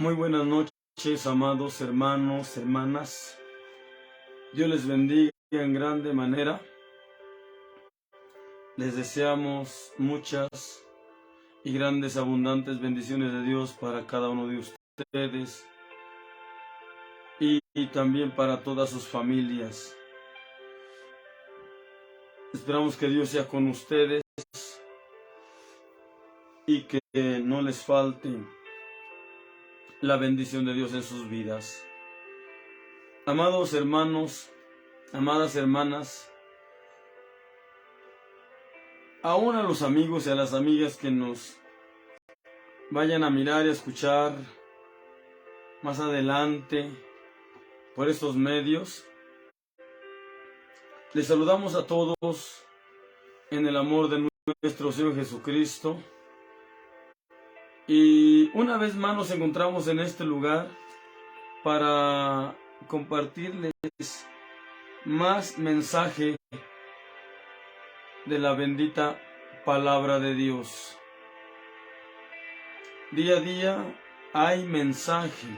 Muy buenas noches, amados hermanos, hermanas. Dios les bendiga en grande manera. Les deseamos muchas y grandes, abundantes bendiciones de Dios para cada uno de ustedes y también para todas sus familias. Esperamos que Dios sea con ustedes y que no les falte la bendición de Dios en sus vidas. Amados hermanos, amadas hermanas, aún a los amigos y a las amigas que nos vayan a mirar y a escuchar más adelante por estos medios, les saludamos a todos en el amor de nuestro Señor Jesucristo. Y una vez más nos encontramos en este lugar para compartirles más mensaje de la bendita palabra de Dios. Día a día hay mensaje,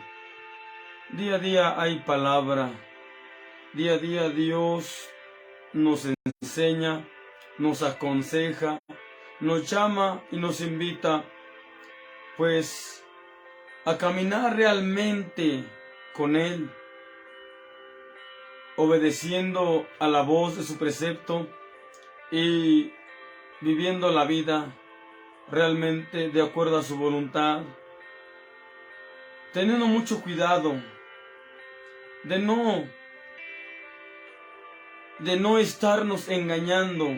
día a día hay palabra, día a día Dios nos enseña, nos aconseja, nos llama y nos invita pues a caminar realmente con Él, obedeciendo a la voz de su precepto y viviendo la vida realmente de acuerdo a su voluntad, teniendo mucho cuidado de no estarnos engañando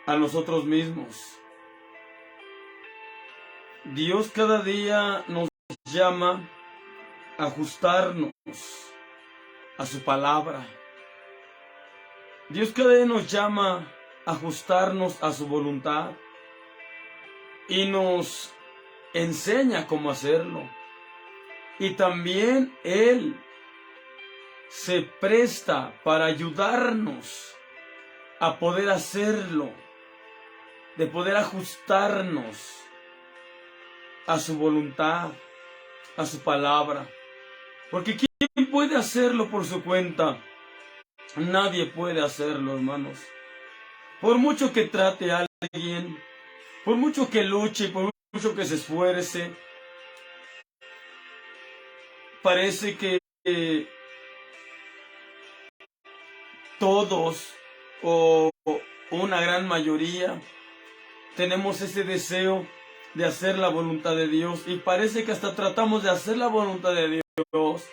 a nosotros mismos. Dios cada día nos llama a ajustarnos a su palabra. Dios cada día nos llama a ajustarnos a su voluntad y nos enseña cómo hacerlo. Y también Él se presta para ayudarnos a poder hacerlo, de poder ajustarnos a su voluntad, a su palabra. Porque ¿quién puede hacerlo por su cuenta? Nadie puede hacerlo, hermanos. Por mucho que trate a alguien, por mucho que luche, por mucho que se esfuerce, parece que todos o una gran mayoría tenemos ese deseo de hacer la voluntad de Dios, y parece que hasta tratamos de hacer la voluntad de Dios,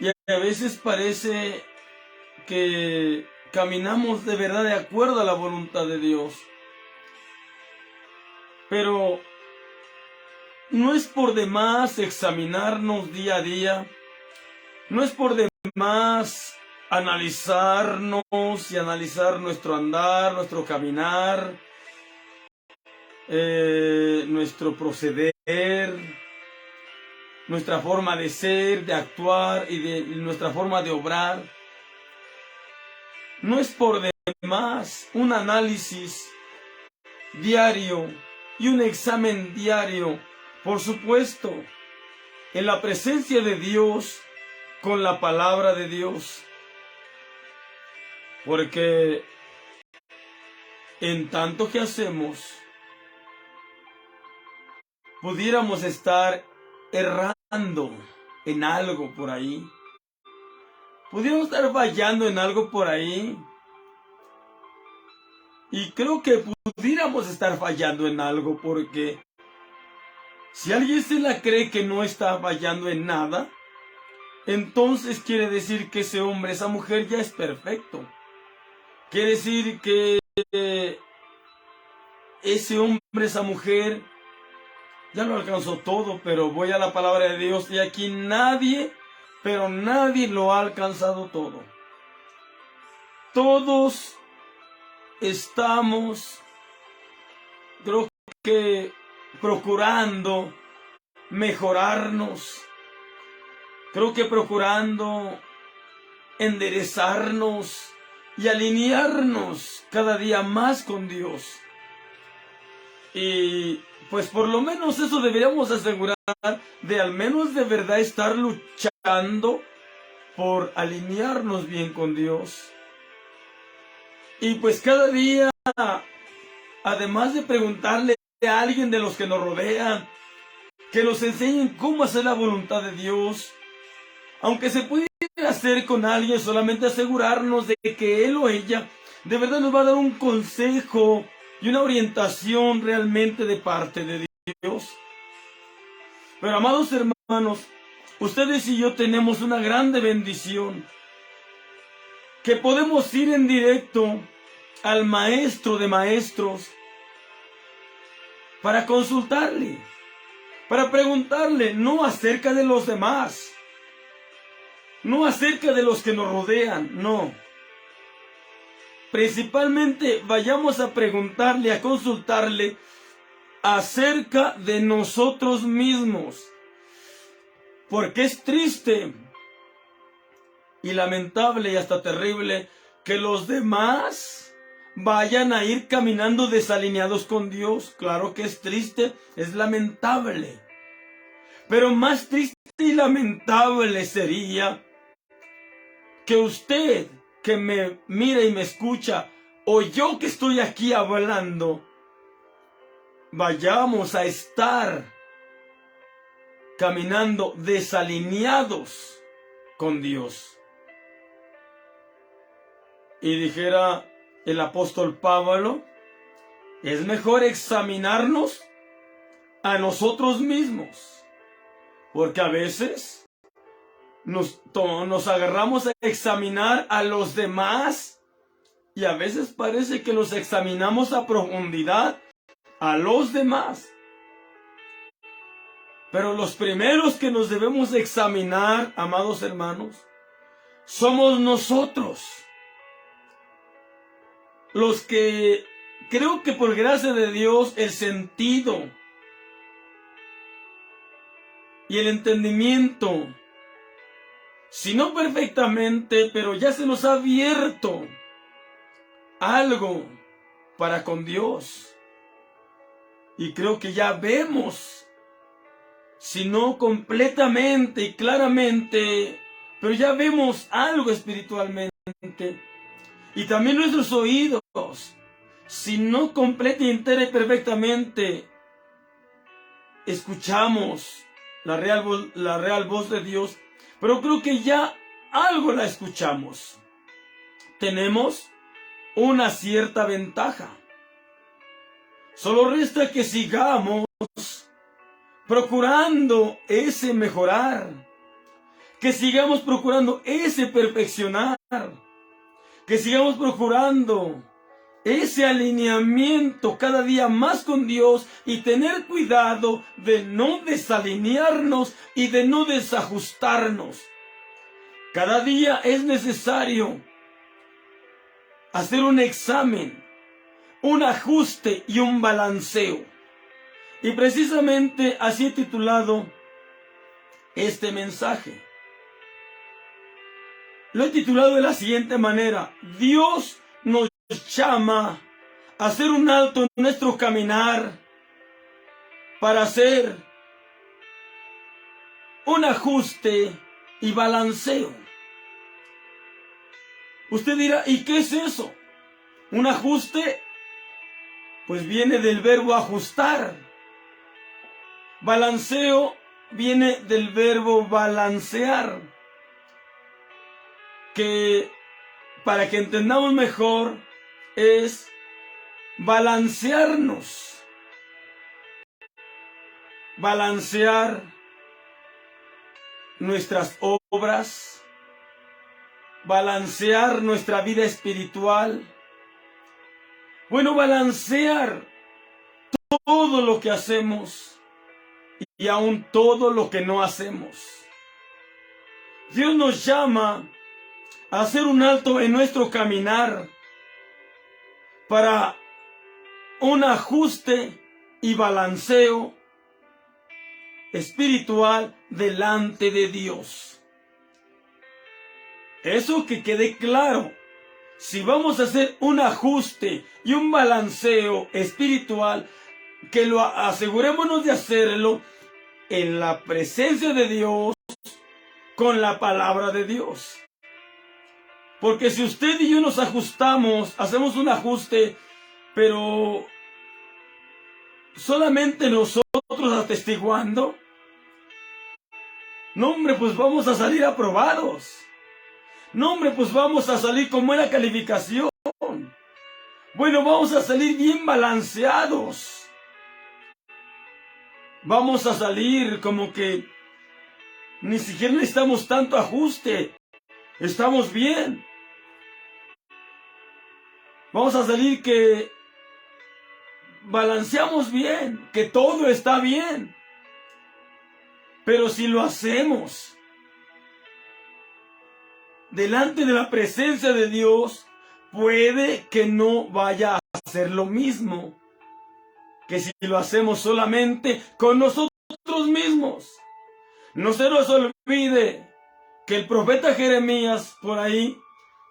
y a veces parece que caminamos de verdad de acuerdo a la voluntad de Dios, pero no es por demás examinarnos día a día, no es por demás analizarnos y analizar nuestro andar, nuestro caminar, nuestro proceder, nuestra forma de ser, de actuar y nuestra forma de obrar. No es por demás un análisis diario y un examen diario, por supuesto, en la presencia de Dios, con la palabra de Dios, porque en tanto que hacemos, pudiéramos estar errando en algo por ahí. Pudiéramos estar fallando en algo por ahí. Y creo que pudiéramos estar fallando en algo, porque si alguien se la cree que no está fallando en nada, entonces quiere decir que ese hombre, esa mujer ya es perfecto. Quiere decir que ese hombre, esa mujer ya lo alcanzó todo, pero voy a la palabra de Dios y aquí nadie, pero nadie lo ha alcanzado todo. Todos estamos, creo que, procurando mejorarnos. Creo que procurando enderezarnos y alinearnos cada día más con Dios. Y pues por lo menos eso deberíamos asegurar, de al menos de verdad estar luchando por alinearnos bien con Dios. Y pues cada día, además de preguntarle a alguien de los que nos rodean, que nos enseñen cómo hacer la voluntad de Dios, aunque se puede hacer con alguien, solamente asegurarnos de que él o ella de verdad nos va a dar un consejo y una orientación realmente de parte de Dios. Pero amados hermanos, ustedes y yo tenemos una grande bendición, que podemos ir en directo al Maestro de Maestros para consultarle, para preguntarle, no acerca de los demás, no acerca de los que nos rodean, no. Principalmente vayamos a preguntarle, a consultarle acerca de nosotros mismos. Porque es triste y lamentable y hasta terrible que los demás vayan a ir caminando desalineados con Dios. Claro que es triste, es lamentable. Pero más triste y lamentable sería que usted, que me mira y me escucha, o yo que estoy aquí hablando, vayamos a estar caminando desalineados con Dios. Y dijera el apóstol Pablo, es mejor examinarnos a nosotros mismos, porque a veces nos agarramos a examinar a los demás y a veces parece que los examinamos a profundidad a los demás. Pero los primeros que nos debemos examinar, amados hermanos, somos nosotros. Los que creo que por gracia de Dios el sentido y el entendimiento, si no perfectamente, pero ya se nos ha abierto algo para con Dios. Y creo que ya vemos, si no completamente y claramente, pero ya vemos algo espiritualmente. Y también nuestros oídos, si no completa y entera y perfectamente, escuchamos la real voz de Dios, pero creo que ya algo la escuchamos. Tenemos una cierta ventaja. Solo resta que sigamos procurando ese mejorar, que sigamos procurando ese perfeccionar, que sigamos procurando ese alineamiento cada día más con Dios y tener cuidado de no desalinearnos y de no desajustarnos. Cada día es necesario hacer un examen, un ajuste y un balanceo. Y precisamente así he titulado este mensaje. Lo he titulado de la siguiente manera: Dios nos llama a hacer un alto en nuestro caminar para hacer un ajuste y balanceo. Usted dirá, ¿y qué es eso? ¿Un ajuste? Pues viene del verbo ajustar. Balanceo viene del verbo balancear. Que para que entendamos mejor es balancearnos. Balancear nuestras obras, balancear nuestra vida espiritual. Bueno, balancear todo lo que hacemos y aún todo lo que no hacemos. Dios nos llama a hacer un alto en nuestro caminar para un ajuste y balanceo espiritual delante de Dios. Eso que quede claro. Si vamos a hacer un ajuste y un balanceo espiritual, que lo asegurémonos de hacerlo en la presencia de Dios, con la palabra de Dios. Porque si usted y yo nos ajustamos, hacemos un ajuste, pero solamente nosotros atestiguando, no hombre, pues vamos a salir aprobados. No hombre, pues vamos a salir con buena calificación. Bueno, vamos a salir bien balanceados. Vamos a salir como que ni siquiera necesitamos tanto ajuste. Estamos bien. Vamos a salir que balanceamos bien, que todo está bien. Pero si lo hacemos delante de la presencia de Dios, puede que no vaya a ser lo mismo que si lo hacemos solamente con nosotros mismos. No se nos olvide que el profeta Jeremías, por ahí,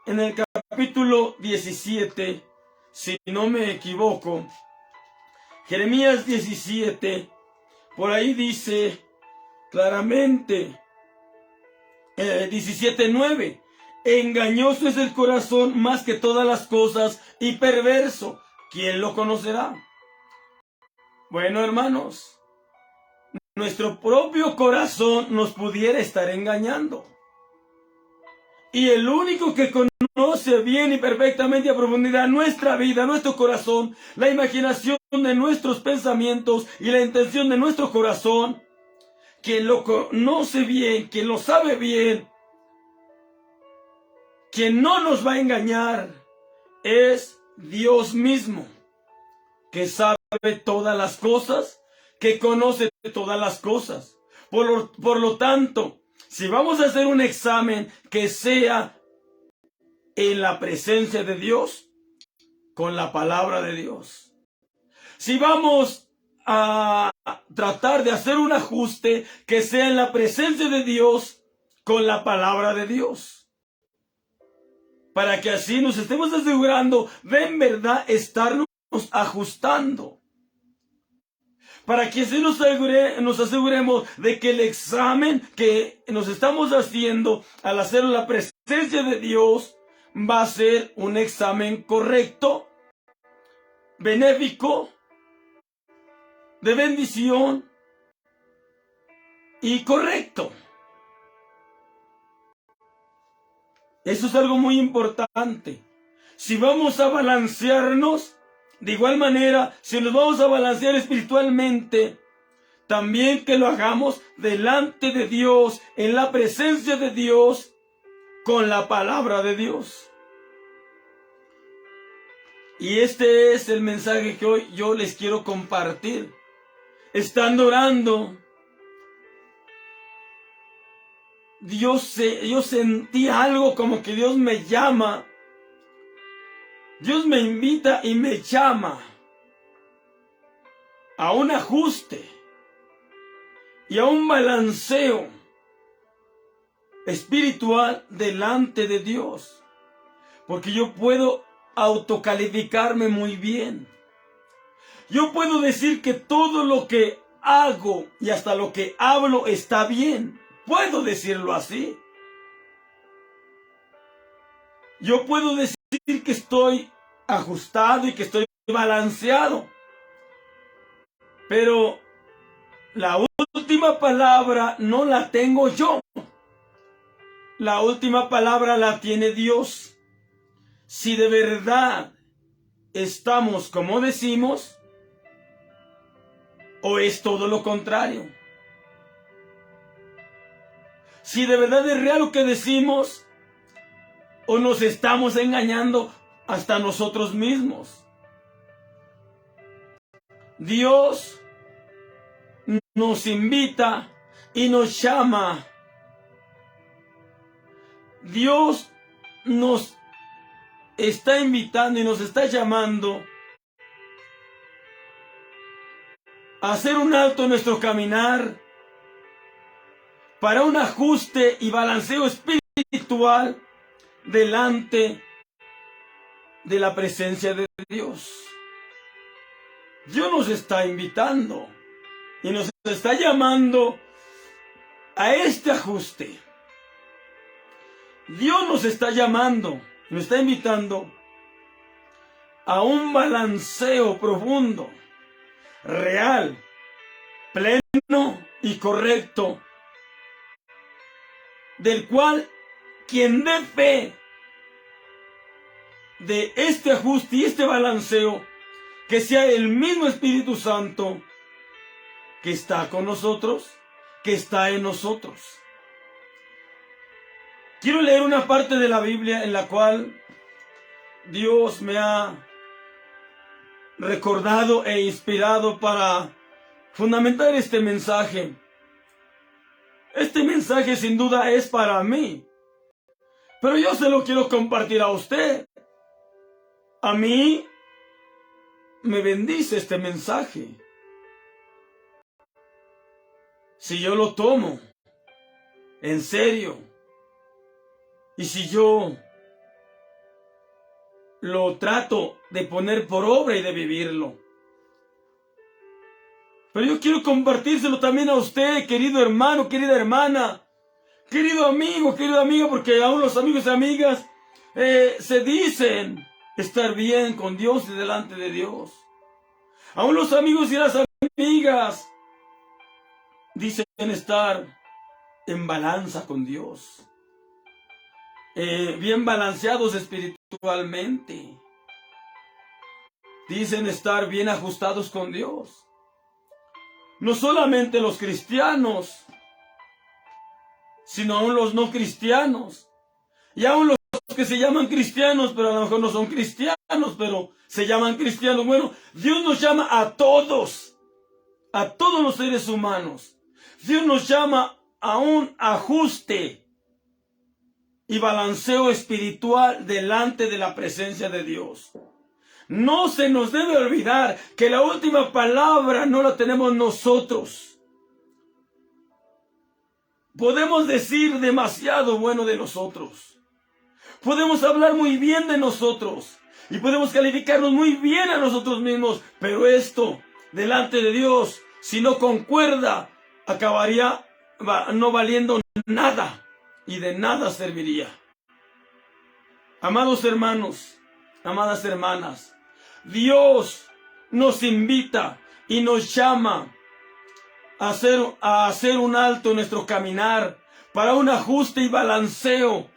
en el capítulo 17, si no me equivoco, Jeremías 17, por ahí dice claramente, 17:9, engañoso es el corazón más que todas las cosas y perverso, ¿quién lo conocerá? Bueno, hermanos, nuestro propio corazón nos pudiera estar engañando. Y el único que conoce bien y perfectamente a profundidad nuestra vida, nuestro corazón, la imaginación de nuestros pensamientos y la intención de nuestro corazón, quien lo conoce bien, quien lo sabe bien, quien no nos va a engañar, es Dios mismo, que sabe todas las cosas, que conoce todas las cosas. Por lo tanto, si vamos a hacer un examen que sea en la presencia de Dios, con la palabra de Dios. Si vamos a tratar de hacer un ajuste que sea en la presencia de Dios, con la palabra de Dios. Para que así nos estemos asegurando de en verdad estarnos ajustando. Para que así nos aseguremos de que el examen que nos estamos haciendo al hacer la presencia de Dios va a ser un examen correcto, benéfico, de bendición y correcto. Eso es algo muy importante. Si vamos a balancearnos, de igual manera, si nos vamos a balancear espiritualmente, también que lo hagamos delante de Dios, en la presencia de Dios, con la palabra de Dios. Y este es el mensaje que hoy yo les quiero compartir. Estando orando, yo sentí algo como que Dios me llama. Dios me invita y me llama a un ajuste y a un balanceo espiritual delante de Dios. Porque yo puedo autocalificarme muy bien. Yo puedo decir que todo lo que hago y hasta lo que hablo está bien. Puedo decirlo así. Yo puedo decir que estoy ajustado y que estoy balanceado. Pero la última palabra no la tengo yo. La última palabra la tiene Dios. Si de verdad estamos como decimos, o es todo lo contrario. Si de verdad es real lo que decimos, o nos estamos engañando hasta nosotros mismos. Dios nos invita y nos llama. Dios nos está invitando y nos está llamando a hacer un alto en nuestro caminar para un ajuste y balanceo espiritual delante de la presencia de Dios. Dios nos está invitando y nos está llamando a este ajuste. Dios nos está llamando, nos está invitando a un balanceo profundo, real, pleno y correcto, del cual quien dé fe de este ajuste y este balanceo, que sea el mismo Espíritu Santo que está con nosotros, que está en nosotros. Quiero leer una parte de la Biblia en la cual Dios me ha recordado e inspirado para fundamentar este mensaje. Este mensaje sin duda es para mí, pero yo se lo quiero compartir a usted. A mí me bendice este mensaje. Si yo lo tomo en serio y si yo lo trato de poner por obra y de vivirlo. Pero yo quiero compartírselo también a usted, querido hermano, querida hermana, querido amigo, querida amiga, porque aún los amigos y amigas se dicen estar bien con Dios y delante de Dios. Aún los amigos y las amigas dicen estar en balanza con Dios, bien balanceados espiritualmente. Dicen estar bien ajustados con Dios. No solamente los cristianos, sino aún los no cristianos. Y aún los que se llaman cristianos, pero a lo mejor no son cristianos, pero se llaman cristianos. Bueno, Dios nos llama a todos los seres humanos. Dios nos llama a un ajuste y balanceo espiritual delante de la presencia de Dios. No se nos debe olvidar que la última palabra no la tenemos nosotros. Podemos decir demasiado bueno de nosotros. Podemos hablar muy bien de nosotros. Y podemos calificarnos muy bien a nosotros mismos. Pero esto, delante de Dios, si no concuerda, acabaría no valiendo nada. Y de nada serviría. Amados hermanos, amadas hermanas, Dios nos invita y nos llama a hacer un alto en nuestro caminar para un ajuste y balanceo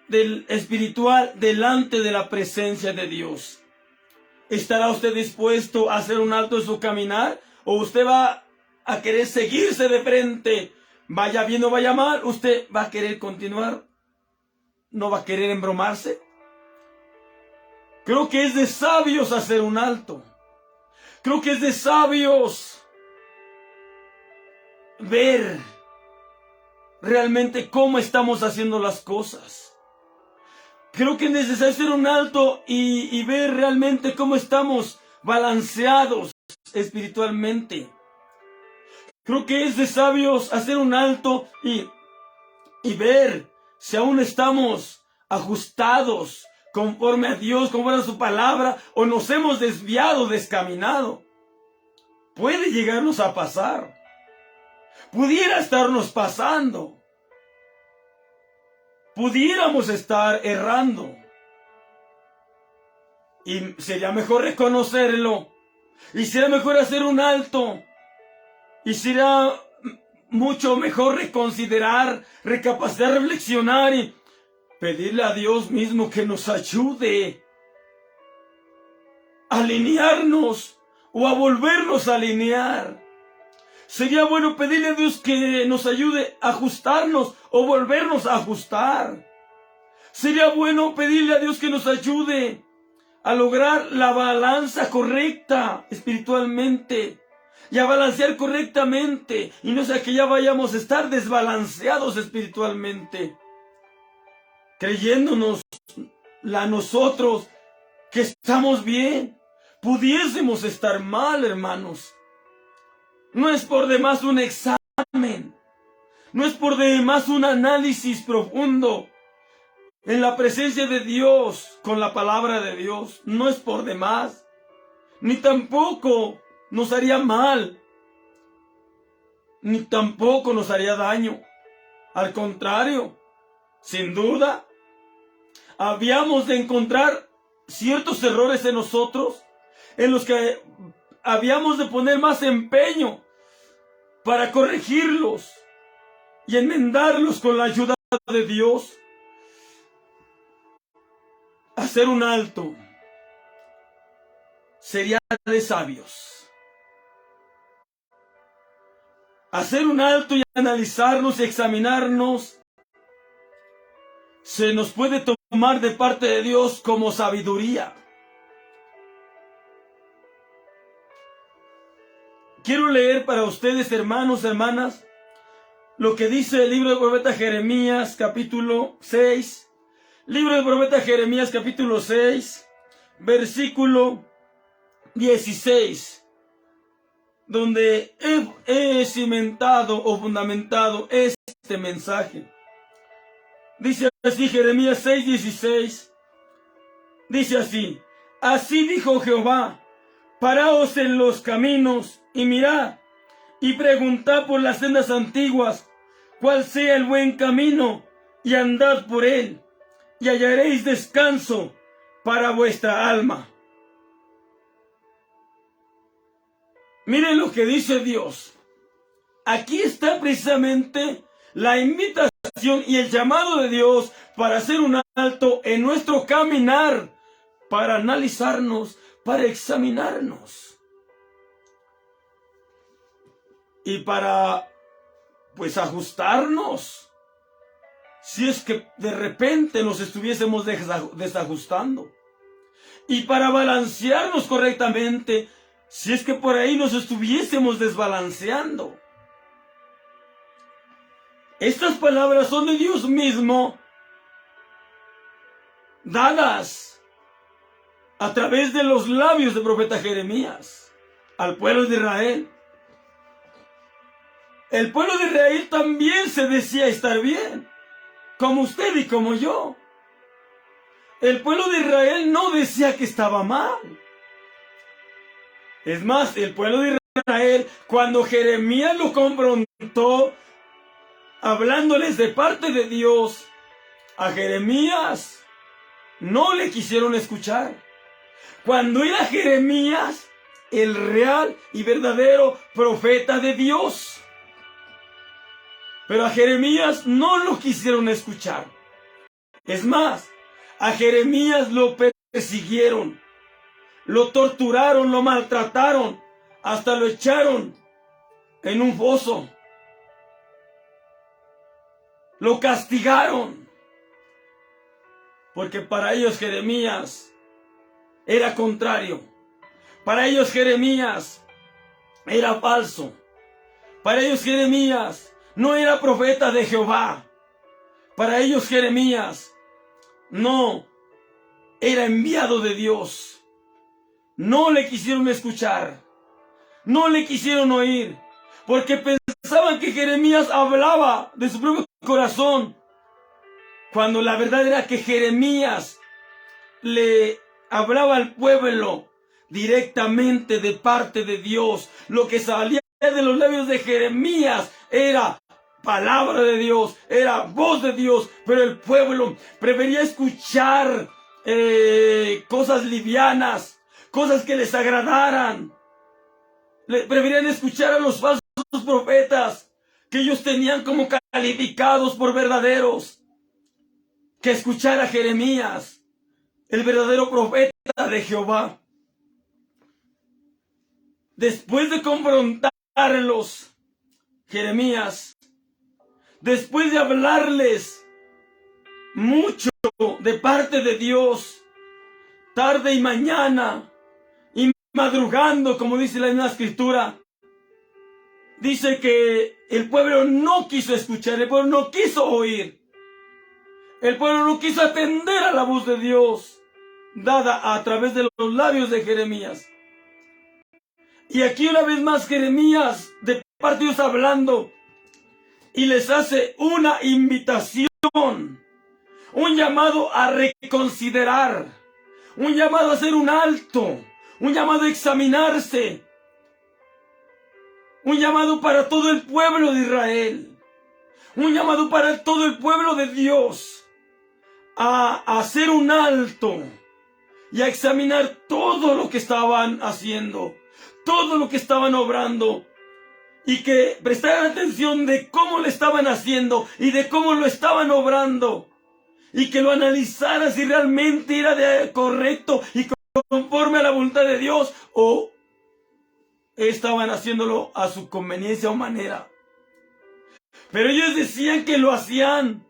del espiritual delante de la presencia de Dios. ¿Estará usted dispuesto a hacer un alto en su caminar? ¿O usted va a querer seguirse de frente? Vaya bien o vaya mal, ¿usted va a querer continuar? ¿No va a querer embromarse? Creo que es de sabios hacer un alto. Creo que es de sabios ver realmente cómo estamos haciendo las cosas. Creo que es necesario hacer un alto y ver realmente cómo estamos balanceados espiritualmente. Creo que es de sabios hacer un alto y ver si aún estamos ajustados conforme a Dios, conforme a su palabra, o nos hemos desviado, descaminado. Puede llegarnos a pasar. Pudiera estarnos pasando. Pudiéramos estar errando. Y sería mejor reconocerlo. Y sería mejor hacer un alto. Y será mucho mejor reconsiderar, recapacitar, reflexionar y pedirle a Dios mismo que nos ayude a alinearnos o a volvernos a alinear. Sería bueno pedirle a Dios que nos ayude a ajustarnos o volvernos a ajustar. Sería bueno pedirle a Dios que nos ayude a lograr la balanza correcta espiritualmente y a balancear correctamente, y no sea que ya vayamos a estar desbalanceados espiritualmente, creyéndonos a nosotros que estamos bien. Pudiésemos estar mal, hermanos. No es por demás un examen, no es por demás un análisis profundo en la presencia de Dios, con la palabra de Dios. No es por demás. ni tampoco nos haría mal, ni tampoco nos haría daño. Al contrario, sin duda, habíamos de encontrar ciertos errores en nosotros, en los que habíamos de poner más empeño para corregirlos y enmendarlos con la ayuda de Dios. Hacer un alto sería de sabios. Hacer un alto y analizarnos y examinarnos se nos puede tomar de parte de Dios como sabiduría. Quiero leer para ustedes, hermanos, hermanas, lo que dice el libro del profeta Jeremías, capítulo 6. Libro del profeta Jeremías, capítulo 6, versículo 16. Donde he cimentado o fundamentado este mensaje. Dice así Jeremías 6:16. Dice así: así dijo Jehová, paraos en los caminos y mirad, y preguntad por las sendas antiguas, cuál sea el buen camino, y andad por él, y hallaréis descanso para vuestra alma. Miren lo que dice Dios. Aquí está precisamente la invitación y el llamado de Dios para hacer un alto en nuestro caminar, para analizarnos, para examinarnos. Y para, pues, ajustarnos. Si es que de repente nos estuviésemos desajustando. Y para balancearnos correctamente, si es que por ahí nos estuviésemos desbalanceando. Estas palabras son de Dios mismo, dadas a través de los labios del profeta Jeremías al pueblo de Israel. El pueblo de Israel también se decía estar bien, como usted y como yo. El pueblo de Israel no decía que estaba mal. Es más, el pueblo de Israel, cuando Jeremías lo confrontó, hablándoles de parte de Dios, a Jeremías no le quisieron escuchar. Cuando era Jeremías el real y verdadero profeta de Dios. Pero a Jeremías no lo quisieron escuchar. Es más, a Jeremías lo persiguieron. Lo torturaron, lo maltrataron, hasta lo echaron en un foso. Lo castigaron. Porque para ellos Jeremías era contrario. Para ellos Jeremías era falso. Para ellos Jeremías no era profeta de Jehová. Para ellos Jeremías no era enviado de Dios. No le quisieron escuchar, no le quisieron oír, porque pensaban que Jeremías hablaba de su propio corazón, cuando la verdad era que Jeremías le hablaba al pueblo directamente de parte de Dios. Lo que salía de los labios de Jeremías era palabra de Dios, era voz de Dios, pero el pueblo prefería escuchar cosas livianas, cosas que les agradaran. Preferían escuchar a los falsos profetas que ellos tenían como calificados por verdaderos, que escuchar a Jeremías, el verdadero profeta de Jehová. Después de confrontarlos, Jeremías, después de hablarles mucho de parte de Dios, tarde y mañana, y madrugando, como dice la misma escritura, dice que el pueblo no quiso escuchar, el pueblo no quiso oír, el pueblo no quiso atender a la voz de Dios, dada a través de los labios de Jeremías. Y aquí una vez más Jeremías, de parte de Dios hablando, y les hace una invitación, un llamado a reconsiderar, un llamado a hacer un alto, un llamado a examinarse, un llamado para todo el pueblo de Israel, un llamado para todo el pueblo de Dios a hacer un alto y a examinar todo lo que estaban haciendo, todo lo que estaban obrando, y que prestaran atención de cómo lo estaban haciendo y de cómo lo estaban obrando, y que lo analizaran si realmente era correcto y conforme a la voluntad de Dios, o estaban haciéndolo a su conveniencia o manera. Pero ellos decían que lo hacían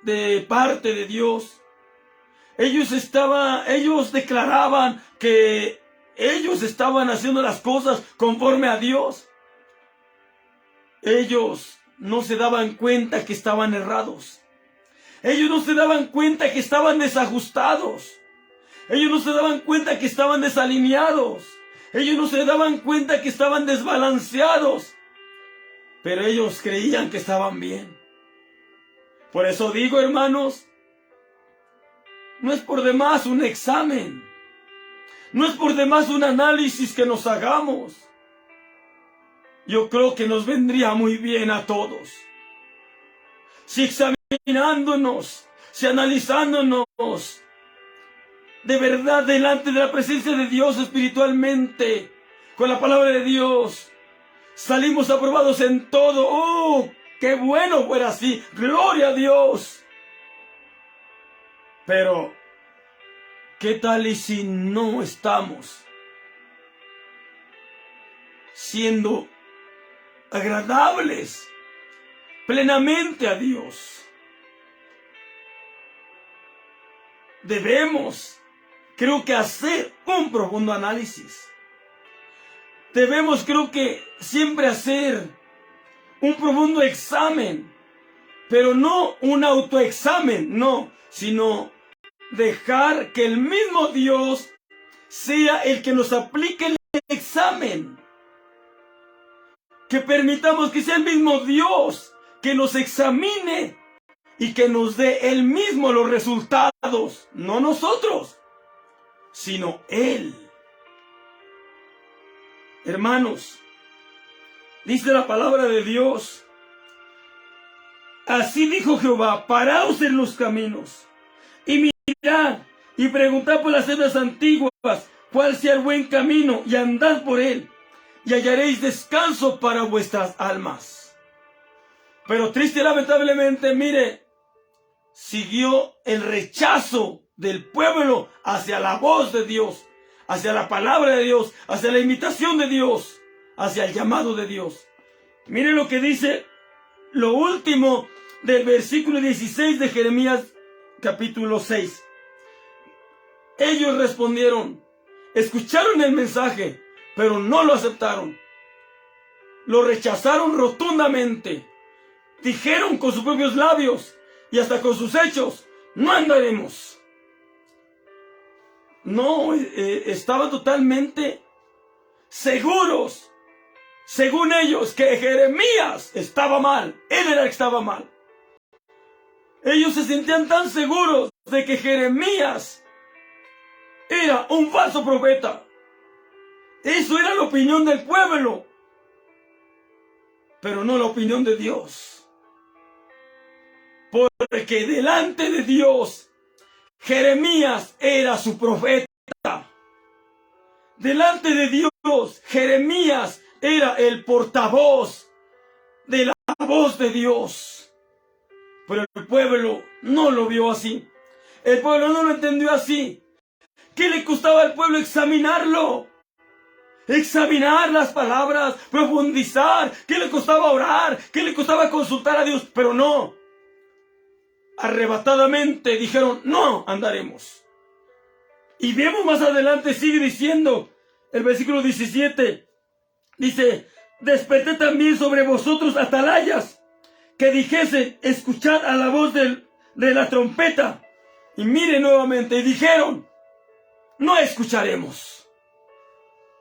de parte de Dios. Ellos declaraban que ellos estaban haciendo las cosas conforme a Dios. Ellos no se daban cuenta que estaban errados. Ellos no se daban cuenta que estaban desajustados. Ellos no se daban cuenta que estaban desalineados. Ellos no se daban cuenta que estaban desbalanceados. Pero ellos creían que estaban bien. Por eso digo, hermanos, no es por demás un examen. No es por demás un análisis que nos hagamos. Yo creo que nos vendría muy bien a todos si examinándonos, si analizándonos de verdad delante de la presencia de Dios espiritualmente, con la palabra de Dios, salimos aprobados en todo. ¡Oh, qué bueno fuera así! ¡Gloria a Dios! Pero, ¿qué tal y si no estamos siendo agradables plenamente a Dios? Debemos, creo que, hacer un profundo análisis. Debemos, creo que, siempre hacer un profundo examen, pero no un autoexamen, no, sino dejar que el mismo Dios sea el que nos aplique el examen. Que permitamos que sea el mismo Dios que nos examine y que nos dé Él mismo los resultados, no nosotros, sino Él. Hermanos, dice la palabra de Dios: así dijo Jehová, paraos en los caminos y mirad y preguntad por las sendas antiguas cuál sea el buen camino, y andad por él, y hallaréis descanso para vuestras almas. Pero triste y lamentablemente, mire, siguió el rechazo del pueblo hacia la voz de Dios, hacia la palabra de Dios, hacia la imitación de Dios, hacia el llamado de Dios. Mire lo que dice lo último del versículo 16 de Jeremías capítulo 6. Ellos respondieron, escucharon el mensaje, pero no lo aceptaron. Lo rechazaron rotundamente. Dijeron con sus propios labios y hasta con sus hechos, no andaremos. No, estaban totalmente seguros, según ellos, que Jeremías estaba mal. Él era el que estaba mal. Ellos se sentían tan seguros de que Jeremías era un falso profeta. Eso era la opinión del pueblo, pero no la opinión de Dios. Porque delante de Dios, Jeremías era su profeta. Delante de Dios, Jeremías era el portavoz de la voz de Dios. Pero el pueblo no lo vio así. El pueblo no lo entendió así. ¿Qué le costaba al pueblo examinarlo? Examinar las palabras, profundizar. ¿Qué le costaba orar? ¿Qué le costaba consultar a Dios? Pero no. Arrebatadamente dijeron, no andaremos. Y vemos más adelante, sigue diciendo, el versículo 17, dice, desperté también sobre vosotros atalayas, que dijesen, escuchad a la voz de la trompeta. Y miren nuevamente, y dijeron, no escucharemos.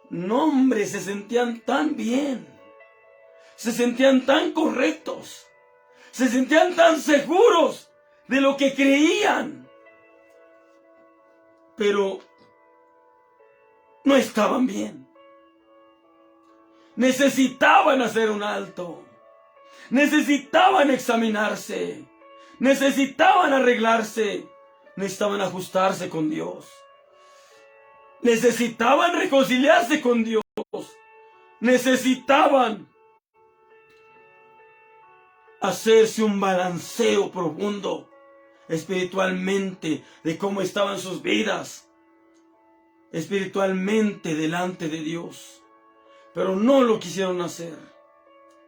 No, hombre, se sentían tan bien, se sentían tan correctos, se sentían tan seguros de lo que creían. Pero no estaban bien. Necesitaban hacer un alto. Necesitaban examinarse. Necesitaban arreglarse. Necesitaban ajustarse con Dios. Necesitaban reconciliarse con Dios. Necesitaban hacerse un balanceo profundo espiritualmente de cómo estaban sus vidas espiritualmente delante de Dios. Pero no lo quisieron hacer.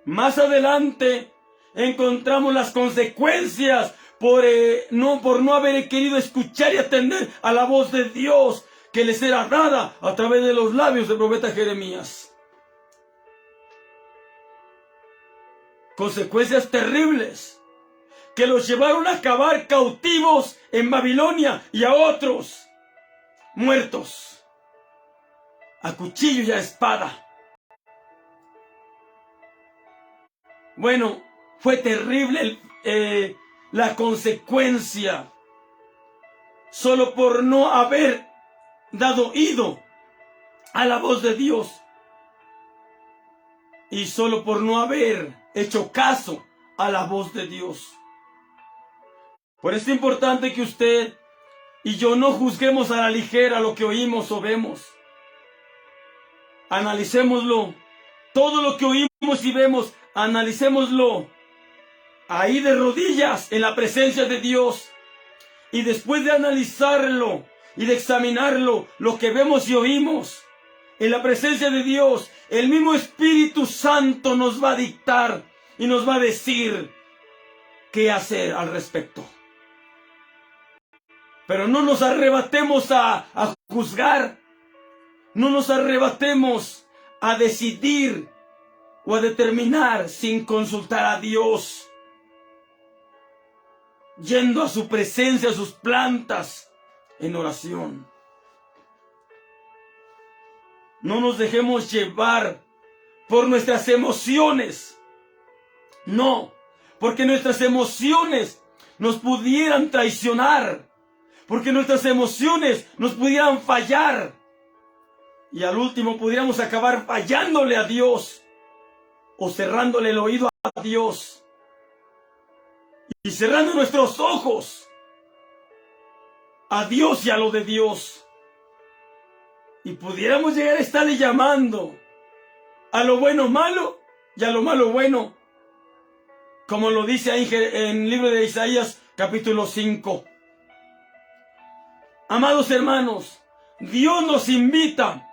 Más adelante encontramos las consecuencias por no haber querido escuchar y atender a la voz de Dios que les era dada a través de los labios del profeta Jeremías. Consecuencias terribles que los llevaron a acabar cautivos en Babilonia y a otros muertos a cuchillo y a espada. Bueno, fue terrible la consecuencia solo por no haber dado oído a la voz de Dios y solo por no haber hecho caso a la voz de Dios. Por eso es importante que usted y yo no juzguemos a la ligera lo que oímos o vemos. Analicémoslo. Todo lo que oímos y vemos, analicémoslo ahí de rodillas en la presencia de Dios. Y después de analizarlo y de examinarlo, lo que vemos y oímos en la presencia de Dios, el mismo Espíritu Santo nos va a dictar y nos va a decir qué hacer al respecto. Pero no nos arrebatemos a juzgar, no nos arrebatemos a decidir o a determinar sin consultar a Dios, yendo a su presencia, a sus plantas en oración. No nos dejemos llevar por nuestras emociones. No, porque nuestras emociones nos pudieran traicionar, porque nuestras emociones nos pudieran fallar y al último pudiéramos acabar fallándole a Dios o cerrándole el oído a Dios y cerrando nuestros ojos a Dios y a lo de Dios. Y pudiéramos llegar a estarle llamando a lo bueno malo y a lo malo bueno, como lo dice ahí en el libro de Isaías capítulo 5. Amados hermanos, Dios nos invita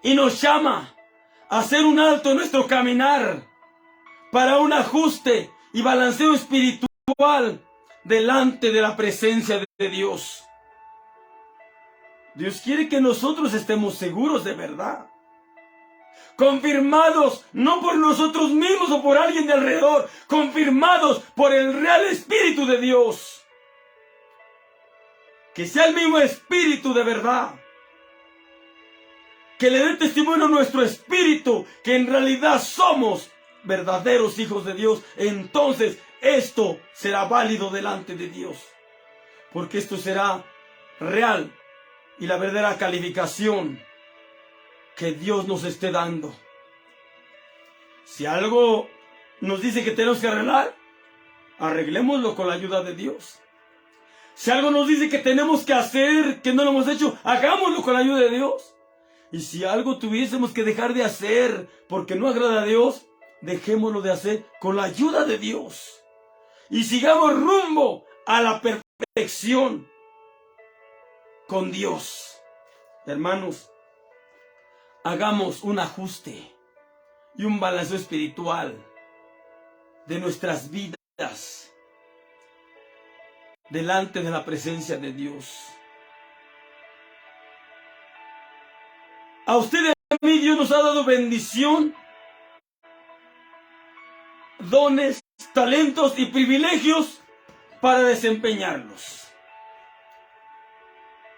y nos llama a hacer un alto en nuestro caminar para un ajuste y balanceo espiritual delante de la presencia de Dios. Dios quiere que nosotros estemos seguros de verdad, confirmados no por nosotros mismos o por alguien de alrededor, confirmados por el real Espíritu de Dios. Que sea el mismo Espíritu de verdad, que le dé testimonio a nuestro espíritu que en realidad somos verdaderos hijos de Dios. Entonces esto será válido delante de Dios, porque esto será real y la verdadera calificación que Dios nos esté dando. Si algo nos dice que tenemos que arreglar, arreglémoslo con la ayuda de Dios. Si algo nos dice que tenemos que hacer, que no lo hemos hecho, hagámoslo con la ayuda de Dios. Y si algo tuviésemos que dejar de hacer porque no agrada a Dios, dejémoslo de hacer con la ayuda de Dios. Y sigamos rumbo a la perfección con Dios. Hermanos, hagamos un ajuste y un balance espiritual de nuestras vidas delante de la presencia de Dios. A usted y a mí Dios nos ha dado bendición, dones, talentos y privilegios para desempeñarlos.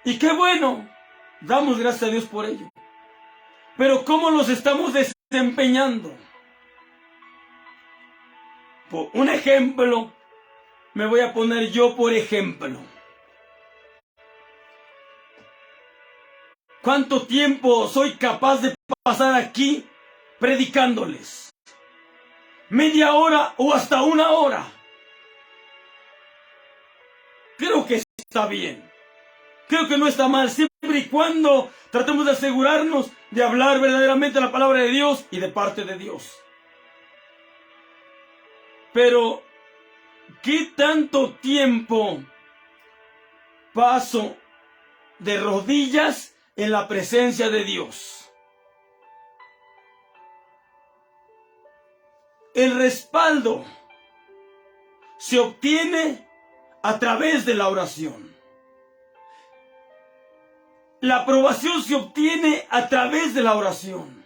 Y qué bueno, damos gracias a Dios por ello. Pero ¿cómo los estamos desempeñando? Por un ejemplo, me voy a poner yo por ejemplo. ¿Cuánto tiempo soy capaz de pasar aquí predicándoles? ¿Media hora o hasta una hora? Creo que está bien. Creo que no está mal, siempre y cuando tratemos de asegurarnos de hablar verdaderamente la palabra de Dios y de parte de Dios. Pero, ¿qué tanto tiempo paso de rodillas en la presencia de Dios? El respaldo se obtiene a través de la oración. La aprobación se obtiene a través de la oración.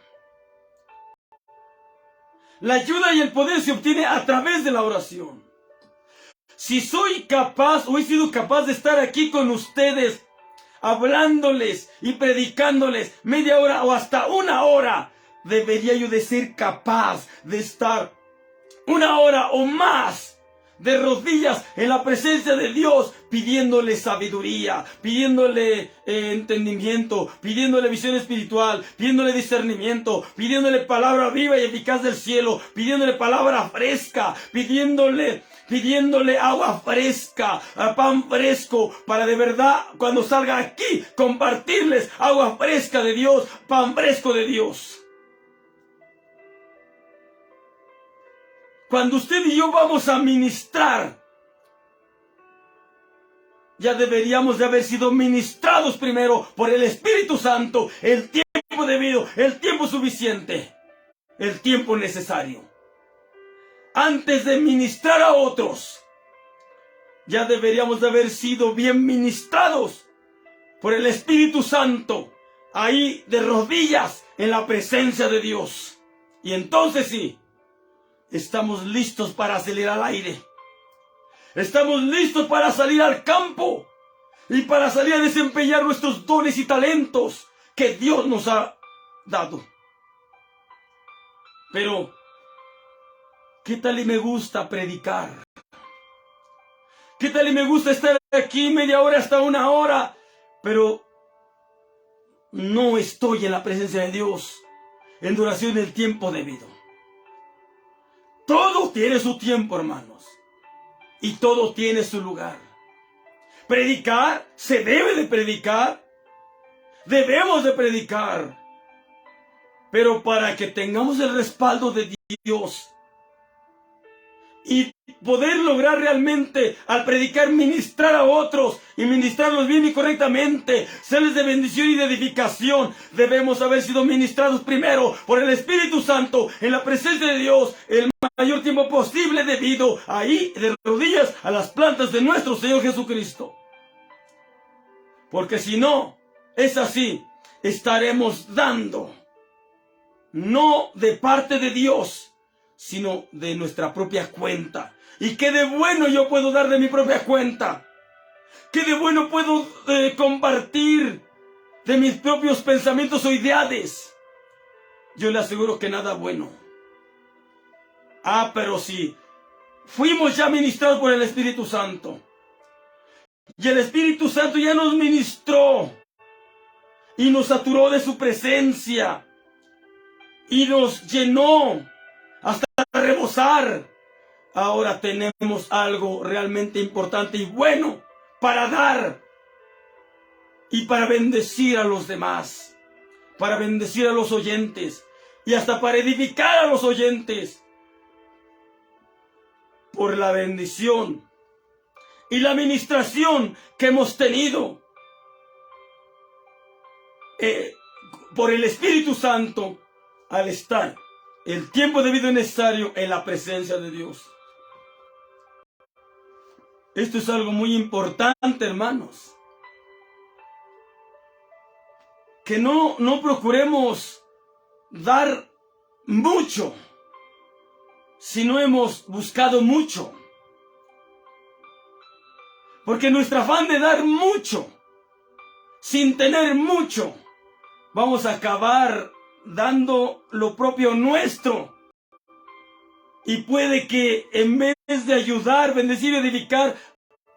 La ayuda y el poder se obtiene a través de la oración. Si soy capaz o he sido capaz de estar aquí con ustedes, hablándoles y predicándoles media hora o hasta una hora, debería yo de ser capaz de estar una hora o más de rodillas en la presencia de Dios, pidiéndole sabiduría, pidiéndole entendimiento, pidiéndole visión espiritual, pidiéndole discernimiento, pidiéndole palabra viva y eficaz del cielo, pidiéndole palabra fresca, pidiéndole agua fresca, pan fresco, para de verdad cuando salga aquí compartirles agua fresca de Dios, pan fresco de Dios. Cuando usted y yo vamos a ministrar, ya deberíamos de haber sido ministrados primero por el Espíritu Santo, el tiempo debido, el tiempo suficiente, el tiempo necesario. Antes de ministrar a otros, ya deberíamos de haber sido bien ministrados por el Espíritu Santo, ahí de rodillas en la presencia de Dios. Y entonces sí, estamos listos para salir al aire. Estamos listos para salir al campo y para salir a desempeñar nuestros dones y talentos que Dios nos ha dado. Pero, ¿qué tal y me gusta predicar? ¿Qué tal y me gusta estar aquí media hora hasta una hora? Pero no estoy en la presencia de Dios en duración del tiempo debido. Todo tiene su tiempo, hermanos. Y todo tiene su lugar. Predicar, se debe de predicar. Debemos de predicar. Pero para que tengamos el respaldo de Dios y poder lograr realmente al predicar ministrar a otros y ministrarlos bien y correctamente, serles de bendición y de edificación, debemos haber sido ministrados primero por el Espíritu Santo en la presencia de Dios el mayor tiempo posible, debido ahí de rodillas a las plantas de nuestro Señor Jesucristo. Porque si no es así, estaremos dando no de parte de Dios, sino de nuestra propia cuenta. ¿Y qué de bueno yo puedo dar de mi propia cuenta? ¿Qué de bueno puedo compartir de mis propios pensamientos o ideales? Yo le aseguro que nada bueno. Pero si fuimos ya ministrados por el Espíritu Santo, y el Espíritu Santo ya nos ministró y nos saturó de su presencia y nos llenó hasta rebosar, ahora tenemos algo realmente importante y bueno para dar y para bendecir a los demás, para bendecir a los oyentes y hasta para edificar a los oyentes por la bendición y la administración que hemos tenido por el Espíritu Santo al estar el tiempo debido y necesario en la presencia de Dios. Esto es algo muy importante, hermanos. Que no procuremos dar mucho si no hemos buscado mucho. Porque nuestro afán de dar mucho, sin tener mucho, vamos a acabar dando lo propio nuestro. Y puede que en vez de ayudar, bendecir y edificar,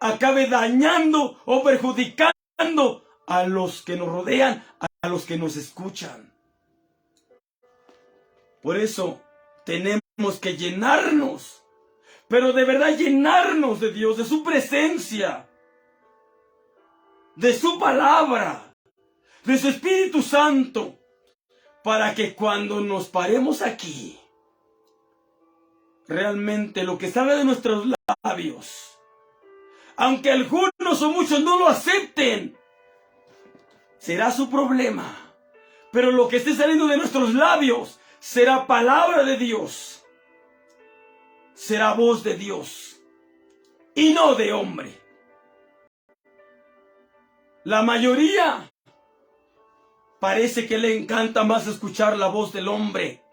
acabe dañando o perjudicando a los que nos rodean, a los que nos escuchan. Por eso tenemos que llenarnos, pero de verdad llenarnos de Dios, de su presencia, de su palabra, de su Espíritu Santo, para que cuando nos paremos aquí, realmente lo que salga de nuestros labios, aunque algunos o muchos no lo acepten, será su problema, pero lo que esté saliendo de nuestros labios será palabra de Dios, será voz de Dios y no de hombre. La mayoría parece que le encanta más escuchar la voz del hombre.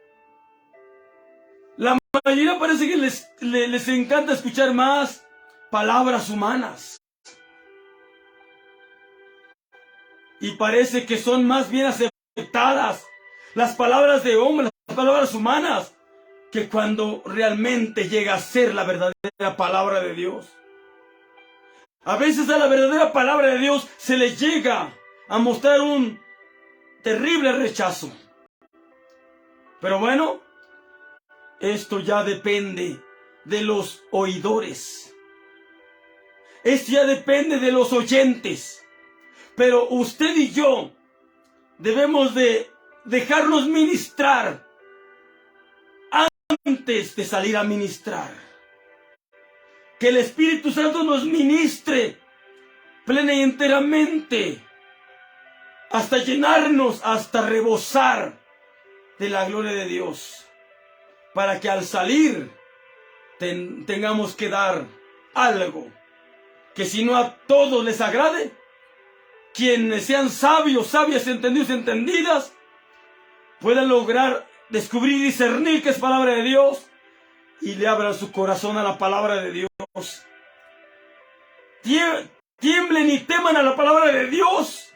La mayoría parece que les encanta escuchar más palabras humanas. Y parece que son más bien aceptadas las palabras de hombre, las palabras humanas, que cuando realmente llega a ser la verdadera palabra de Dios. A veces a la verdadera palabra de Dios se le llega a mostrar un terrible rechazo. Pero bueno, esto ya depende de los oidores. Esto ya depende de los oyentes. Pero usted y yo debemos de dejarnos ministrar antes de salir a ministrar. Que el Espíritu Santo nos ministre plena y enteramente, hasta llenarnos, hasta rebosar de la gloria de Dios, para que al salir tengamos que dar algo que si no a todos les agrade, quienes sean sabios, sabias, entendidos, entendidas, puedan lograr descubrir y discernir que es palabra de Dios y le abran su corazón a la palabra de Dios. Tiemblen y teman a la palabra de Dios,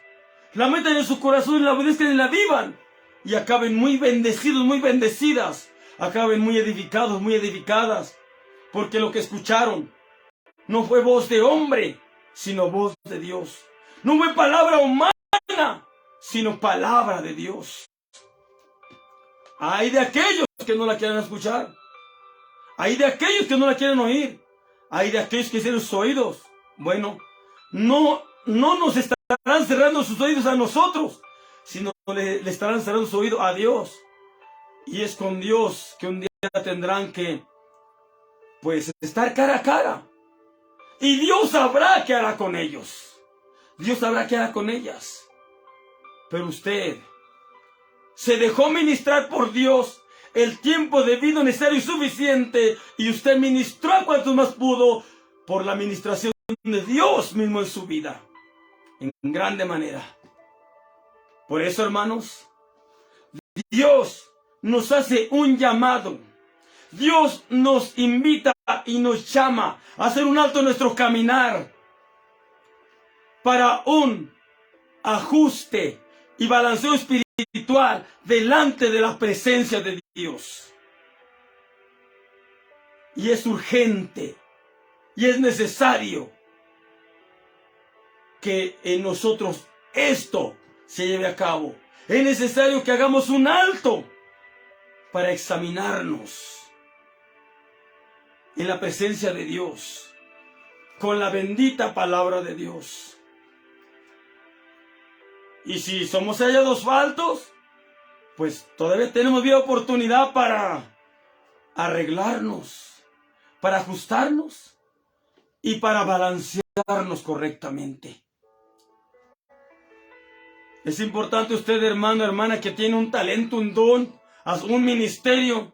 la metan en su corazón y la obedezcan y la vivan, y acaben muy bendecidos, muy bendecidas, acaben muy edificados, muy edificadas, porque lo que escucharon no fue voz de hombre, sino voz de Dios. No fue palabra humana, sino palabra de Dios. Hay de aquellos que no la quieren escuchar. Hay de aquellos que no la quieren oír. Hay de aquellos que cierran sus oídos. Bueno, no nos estarán cerrando sus oídos a nosotros, sino le estarán cerrando su oído a Dios. Y es con Dios que un día tendrán que, pues, estar cara a cara. Y Dios sabrá qué hará con ellos. Dios sabrá qué hará con ellas. Pero usted se dejó ministrar por Dios el tiempo debido, necesario y suficiente, y usted ministró a cuantos más pudo por la administración de Dios mismo en su vida, en grande manera. Por eso, hermanos, Dios nos hace un llamado. Dios nos invita y nos llama a hacer un alto en nuestro caminar para un ajuste y balanceo espiritual delante de la presencia de Dios. Y es urgente y es necesario que en nosotros esto se lleve a cabo. Es necesario que hagamos un alto para examinarnos en la presencia de Dios, con la bendita palabra de Dios. Y si somos hallados faltos, pues todavía tenemos bien oportunidad para arreglarnos, para ajustarnos y para balancearnos correctamente. Es importante usted, hermano, hermana, que tiene un talento, un don, un ministerio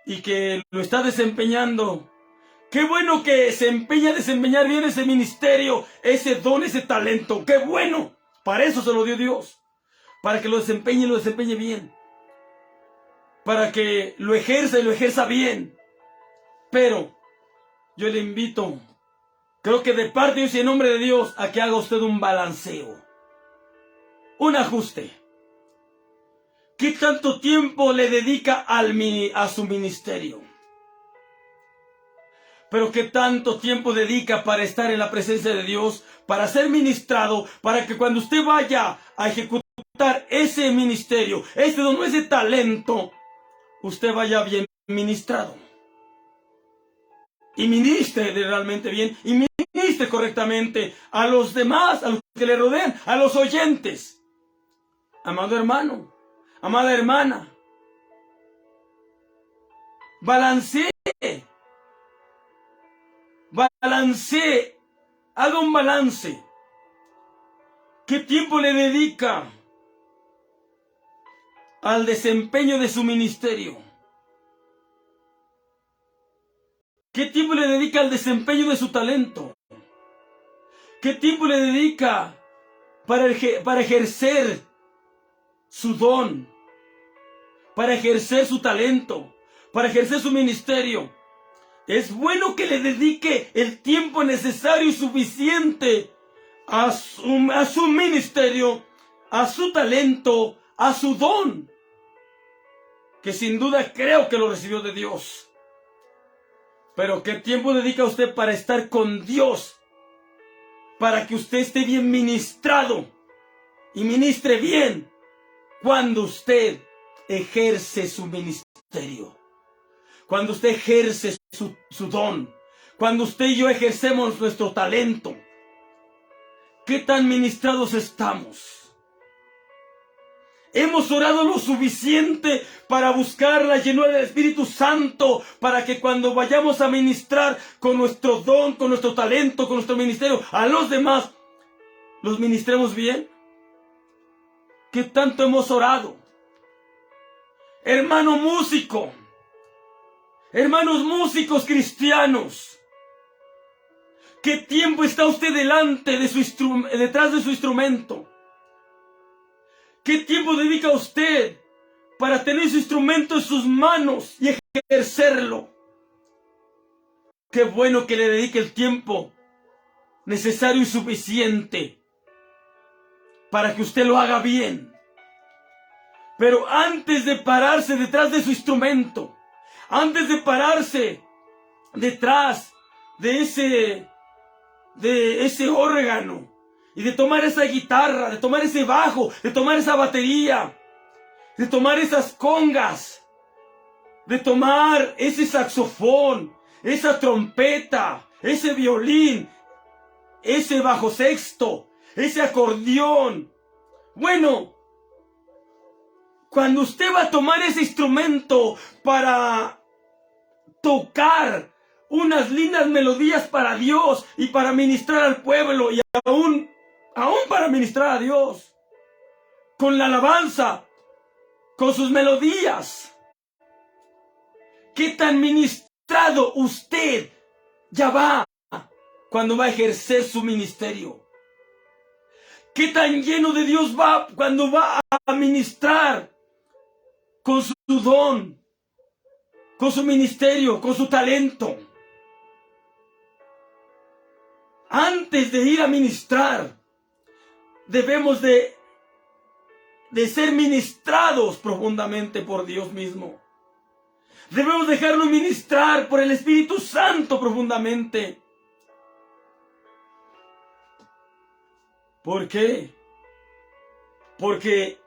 y que lo está desempeñando. Qué bueno que se empeña a desempeñar bien ese ministerio, ese don, ese talento. ¡Qué bueno! Para eso se lo dio Dios. Para que lo desempeñe bien. Para que lo ejerza y lo ejerza bien. Pero yo le invito, creo que de parte de Dios y en nombre de Dios, a que haga usted un balanceo. Un ajuste. ¿Qué tanto tiempo le dedica a su ministerio? Pero ¿qué tanto tiempo dedica para estar en la presencia de Dios, para ser ministrado, para que cuando usted vaya a ejecutar ese ministerio, ese don, ese talento, usted vaya bien ministrado? Y ministre realmente bien, y ministre correctamente a los demás, a los que le rodean, a los oyentes. Amado hermano, amada hermana, balancee, haga un balance. ¿Qué tiempo le dedica al desempeño de su ministerio? ¿Qué tiempo le dedica al desempeño de su talento? ¿Qué tiempo le dedica para ejercer su don, para ejercer su talento, para ejercer su ministerio? Es bueno que le dedique el tiempo necesario y suficiente a su ministerio, a su talento, a su don, que sin duda creo que lo recibió de Dios. Pero ¿qué tiempo dedica usted para estar con Dios? Para que usted esté bien ministrado y ministre bien cuando usted ejerce su ministerio, cuando usted ejerce su don, cuando usted y yo ejercemos nuestro talento. ¿Qué tan ministrados estamos? Hemos orado lo suficiente para buscar la llenura del Espíritu Santo, para que cuando vayamos a ministrar con nuestro don, con nuestro talento, con nuestro ministerio a los demás, los ministremos bien. ¿Qué tanto hemos orado? Hermano músico, hermanos músicos cristianos, ¿qué tiempo está usted detrás de su instrumento? ¿Qué tiempo dedica usted para tener su instrumento en sus manos y ejercerlo? Qué bueno que le dedique el tiempo necesario y suficiente para que usted lo haga bien. Pero antes de pararse detrás de su instrumento, antes de pararse detrás de ese órgano, y de tomar esa guitarra, de tomar ese bajo, de tomar esa batería, de tomar esas congas, de tomar ese saxofón, esa trompeta, ese violín, ese bajo sexto, ese acordeón. Bueno, cuando usted va a tomar ese instrumento para tocar unas lindas melodías para Dios y para ministrar al pueblo y aún para ministrar a Dios, con la alabanza, con sus melodías, ¿qué tan ministrado usted ya va cuando va a ejercer su ministerio? ¿Qué tan lleno de Dios va cuando va a ministrar con su don, con su ministerio, con su talento? Antes de ir a ministrar, debemos de ser ministrados profundamente por Dios mismo. Debemos dejarnos ministrar por el Espíritu Santo profundamente. ¿Por qué? Porque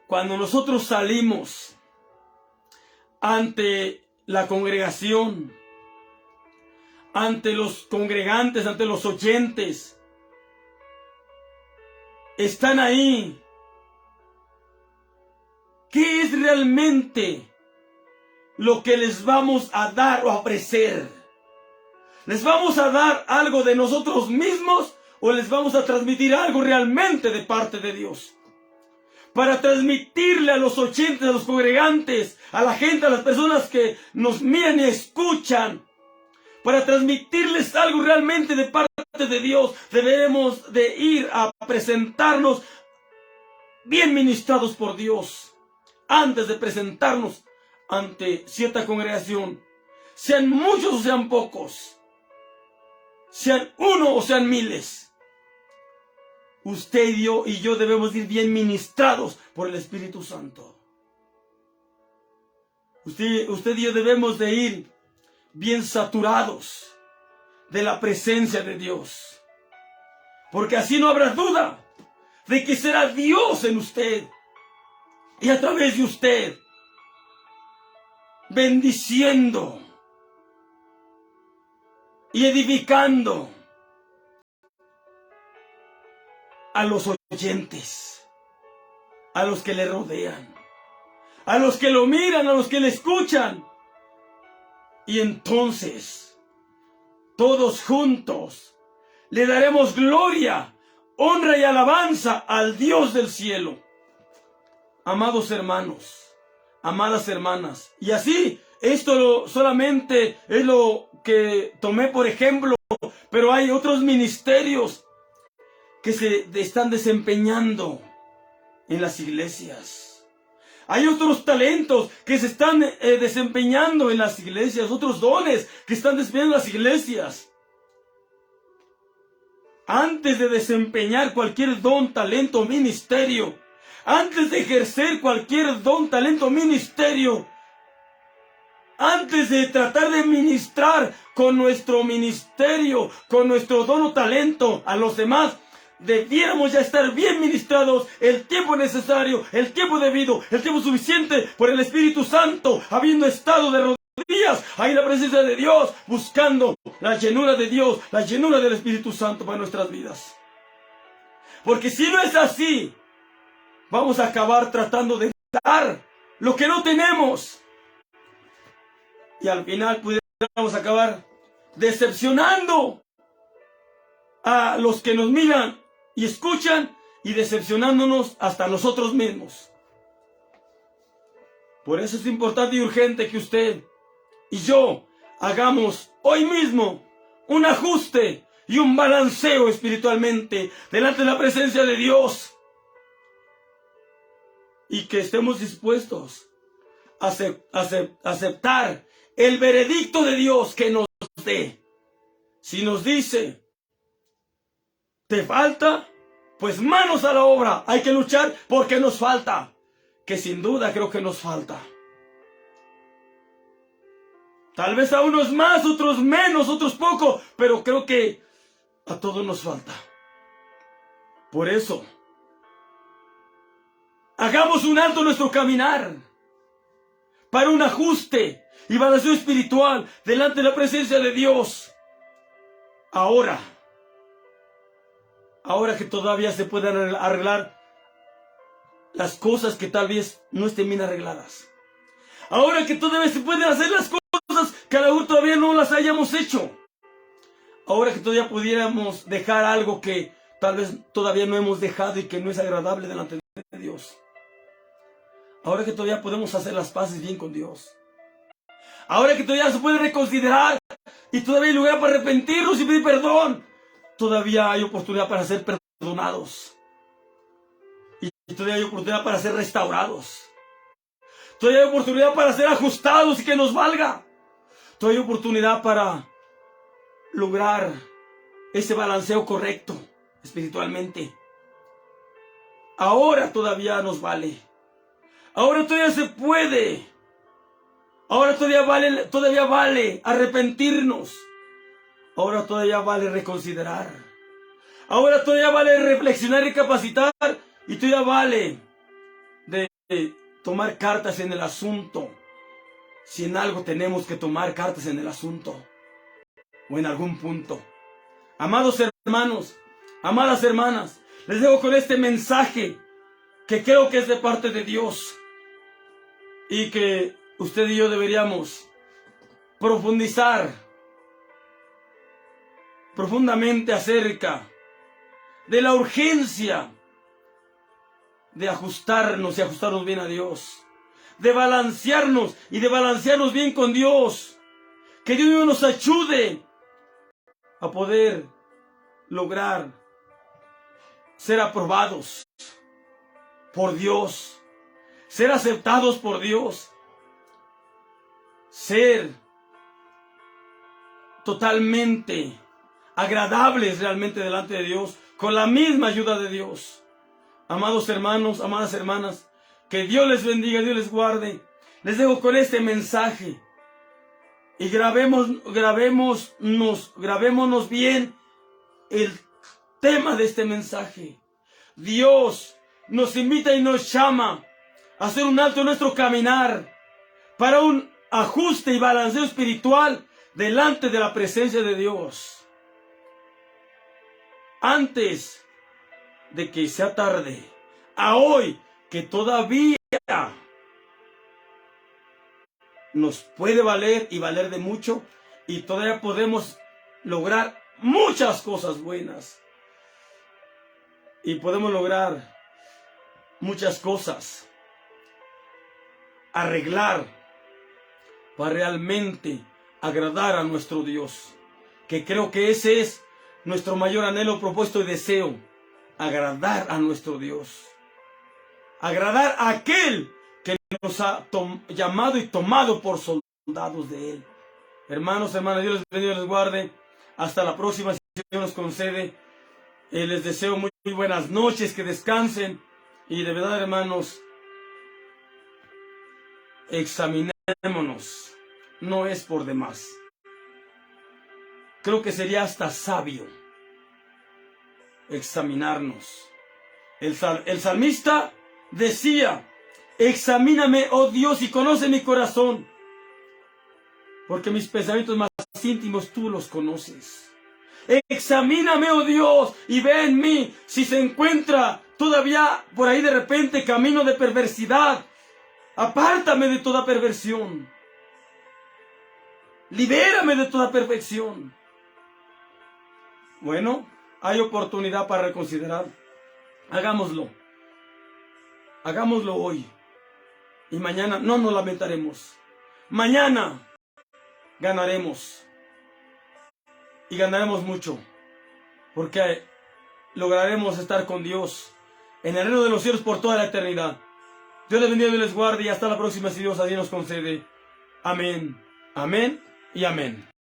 cuando nosotros salimos ante la congregación, ante los congregantes, ante los oyentes, están ahí. ¿Qué es realmente lo que les vamos a dar o a ofrecer? ¿Les vamos a dar algo de nosotros mismos o les vamos a transmitir algo realmente de parte de Dios? Para transmitirle a los oyentes, a los congregantes, a la gente, a las personas que nos miran y escuchan, para transmitirles algo realmente de parte de Dios, debemos de ir a presentarnos bien ministrados por Dios antes de presentarnos ante cierta congregación, sean muchos o sean pocos, sean uno o sean miles. Usted y yo debemos ir bien ministrados por el Espíritu Santo. Usted y yo debemos de ir bien saturados de la presencia de Dios. Porque así no habrá duda de que será Dios en usted y a través de usted, bendiciendo y edificando a los oyentes, a los que le rodean, a los que lo miran, a los que le escuchan. Y entonces, todos juntos, le daremos gloria, honra y alabanza al Dios del cielo. Amados hermanos, amadas hermanas, y así, esto solamente es lo que tomé por ejemplo, pero hay otros ministerios que se están desempeñando en las iglesias. Hay otros talentos que se están desempeñando en las iglesias, otros dones que están desempeñando en las iglesias. Antes de desempeñar cualquier don, talento o ministerio, antes de ejercer cualquier don, talento o ministerio, antes de tratar de ministrar con nuestro ministerio, con nuestro don o talento a los demás, debiéramos ya estar bien ministrados el tiempo necesario, el tiempo debido, el tiempo suficiente por el Espíritu Santo, habiendo estado de rodillas ahí en la presencia de Dios, buscando la llenura de Dios, la llenura del Espíritu Santo para nuestras vidas. Porque si no es así, vamos a acabar tratando de dar lo que no tenemos. Y al final pudiéramos acabar decepcionando a los que nos miran y escuchan y decepcionándonos hasta nosotros mismos. Por eso es importante y urgente que usted y yo hagamos hoy mismo un ajuste y un balanceo espiritualmente delante de la presencia de Dios. Y que estemos dispuestos a aceptar el veredicto de Dios que nos dé. Si nos dice, ¿te falta? Pues manos a la obra. Hay que luchar porque nos falta. Que sin duda creo que nos falta. Tal vez a unos más, otros menos, otros poco. Pero creo que a todos nos falta. Por eso, hagamos un alto en nuestro caminar. Para un ajuste y balanceo espiritual delante de la presencia de Dios. Ahora que todavía se pueden arreglar las cosas que tal vez no estén bien arregladas. Ahora que todavía se pueden hacer las cosas que a lo mejor todavía no las hayamos hecho. Ahora que todavía pudiéramos dejar algo que tal vez todavía no hemos dejado y que no es agradable delante de Dios. Ahora que todavía podemos hacer las paces bien con Dios. Ahora que todavía se puede reconsiderar y todavía hay lugar para arrepentirnos y pedir perdón. Todavía hay oportunidad para ser perdonados. Y todavía hay oportunidad para ser restaurados. Todavía hay oportunidad para ser ajustados y que nos valga. Todavía hay oportunidad para lograr ese balanceo correcto espiritualmente. Ahora todavía nos vale. Ahora todavía se puede. Ahora todavía vale arrepentirnos. Ahora todavía vale reconsiderar. Ahora todavía vale reflexionar y capacitar. Y todavía vale de tomar cartas en el asunto. Si en algo tenemos que tomar cartas en el asunto. O en algún punto. Amados hermanos, amadas hermanas, les dejo con este mensaje que creo que es de parte de Dios. Y que usted y yo deberíamos profundizar profundamente acerca de la urgencia de ajustarnos y ajustarnos bien a Dios, de balancearnos y de balancearnos bien con Dios. Que Dios nos ayude a poder lograr ser aprobados por Dios, ser aceptados por Dios, ser totalmente agradables realmente delante de Dios, con la misma ayuda de Dios. Amados hermanos, amadas hermanas, que Dios les bendiga, Dios les guarde. Les dejo con este mensaje Y grabémonos bien el tema de este mensaje. Dios nos invita y nos llama a hacer un alto en nuestro caminar para un ajuste y balanceo espiritual delante de la presencia de Dios. Antes de que sea tarde, a hoy que todavía nos puede valer y valer de mucho, y todavía podemos lograr muchas cosas buenas. Y podemos lograr muchas cosas, arreglar para realmente agradar a nuestro Dios, que creo que ese es nuestro mayor anhelo, propósito y deseo: agradar a nuestro Dios, agradar a aquel que nos ha llamado y tomado por soldados de Él. Hermanos, hermanas, Dios les bendiga y les guarde. Hasta la próxima, si Dios nos concede. Les deseo muy buenas noches, que descansen. Y de verdad, hermanos, examinémonos. No es por demás. Creo que sería hasta sabio examinarnos. El salmista decía: examíname, oh Dios, y conoce mi corazón, porque mis pensamientos más íntimos tú los conoces. Examíname, oh Dios, y ve en mí si se encuentra todavía por ahí de repente camino de perversidad. Apártame de toda perversión. Libérame de toda perfección. Bueno, hay oportunidad para reconsiderar. Hagámoslo. Hagámoslo hoy. Y mañana no nos lamentaremos. Mañana ganaremos. Y ganaremos mucho. Porque lograremos estar con Dios en el reino de los cielos por toda la eternidad. Dios les bendiga y les guarde. Y hasta la próxima, si Dios así nos concede. Amén. Amén y amén.